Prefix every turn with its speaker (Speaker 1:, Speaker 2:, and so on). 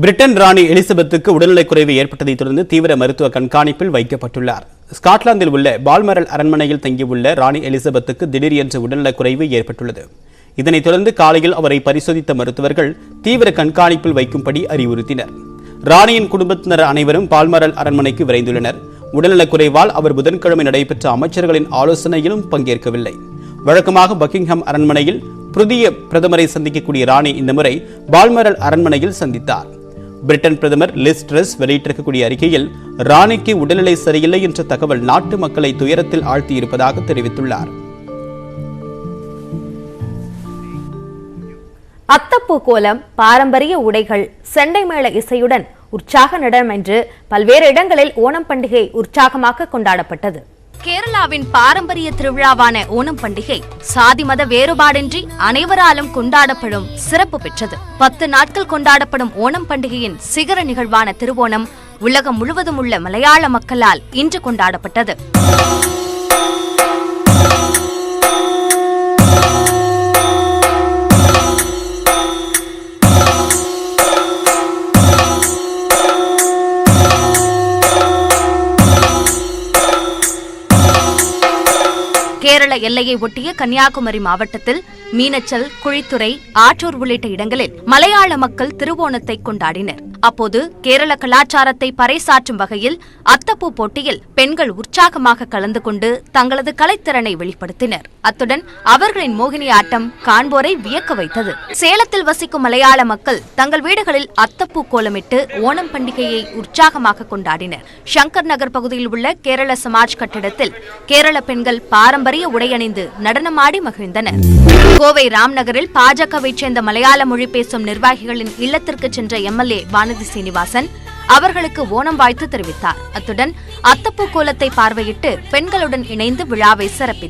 Speaker 1: Britain ராணி எலிசபெத்துக்கு உடல்நலக்குறைவு ஏற்பட்டதை தொடர்ந்து தீவிர மருத்துவ கண்காணிப்பில் வைக்கப்பட்டுள்ளார். ஸ்காட்லாந்தில் உள்ள பால்மரல் அரண்மனையில் தங்கியுள்ள ராணி எலிசபெத்துக்கு திடீரென்று உடல்நலக்குறைவு ஏற்பட்டுள்ளது. இதனைத் தொடர்ந்து காலையில் அவரை பரிசோதித்த மருத்துவர்கள் தீவிர கண்காணிப்பில் வைக்கும்படி அறிவுறுத்தினர். ராணியின் குடும்பத்தினர் அனைவரும் பால்மரல் அரண்மனைக்கு விரைந்துள்ளனர். உடல்நலக்குறைவால் அவர் புதன்கிழமை நடைபெற்ற அமைச்சர்களின் ஆலோசனையிலும் பங்கேற்கவில்லை. வழக்கமாக பக்கிங்ஹாம் அரண்மனையில் புதிய பிரதமரை சந்திக்கக்கூடிய ராணி இந்த முறை பால்மரல் அரண்மனையில் சந்தித்தார். பிரிட்டன் பிரதமர் லிஸ் ட்ரஸ் வெளியிட்டிருக்கக்கூடிய அறிக்கையில் ராணிக்கு உடல்நிலை சரியில்லை என்ற தகவல் நாட்டு மக்களை துயரத்தில் ஆழ்த்தியிருப்பதாக தெரிவித்துள்ளார்.
Speaker 2: அத்தப்பூ கோலம், பாரம்பரிய உடைகள், செண்டை மேள இசையுடன் உற்சாக நடனம் என்று பல்வேறு இடங்களில் ஓணம் பண்டிகை உற்சாகமாக கொண்டாடப்பட்டது.
Speaker 3: கேரளாவின் பாரம்பரிய திருவிழாவான ஓணம் பண்டிகை சாதி மத வேறுபாடின்றி அனைவராலும் கொண்டாடப்படும் சிறப்பு பெற்றது. 10 நாட்கள் கொண்டாடப்படும் ஓணம் பண்டிகையின் சிகர நிகழ்வான திருவோணம் உலகம் முழுவதும் உள்ள மலையாள மக்களால் இன்று கொண்டாடப்பட்டது. கேரள எல்லையை ஒட்டிய கன்னியாகுமரி மாவட்டத்தில் மீனச்சல், குழித்துறை, ஆற்றூர் உள்ளிட்ட இடங்களில் மலையாள மக்கள் திருவோணத்தை கொண்டாடினர். அப்போது கேரள கலாச்சாரத்தை பறைசாற்றும் வகையில் அத்தப்பூ போட்டியில் பெண்கள் உற்சாகமாக கலந்து கொண்டு தங்களது கலைத்திறனை வெளிப்படுத்தினர். அத்துடன் அவர்களின் மோகினி ஆட்டம் காண்போரை வியக்க வைத்தது. சேலத்தில் வசிக்கும் மலையாள மக்கள் தங்கள் வீடுகளில் அத்தப்பூ கோலமிட்டு ஓணம் பண்டிகையை உற்சாகமாக கொண்டாடினர். சங்கர் நகர் பகுதியில் உள்ள கேரள சமாஜ் கட்டிடத்தில் கேரள பெண்கள் பாரம்பரிய உடையணிந்து நடனமாடி மகிழ்ந்தனர். கோவை ராம்நகரில் பாஜகவை சேர்ந்த மலையாள மொழி பேசும் நிர்வாகிகளின் இல்லத்திற்கு சென்ற எம்எல்ஏ வானதி சீனிவாசன் அவர்களுக்கு ஓணம் வாழ்த்து தெரிவித்தார். அத்துடன் அத்தப்பூ கோலத்தை பார்வையிட்டு பெண்களுடன் இணைந்து விழாவை சிறப்பித்தார்.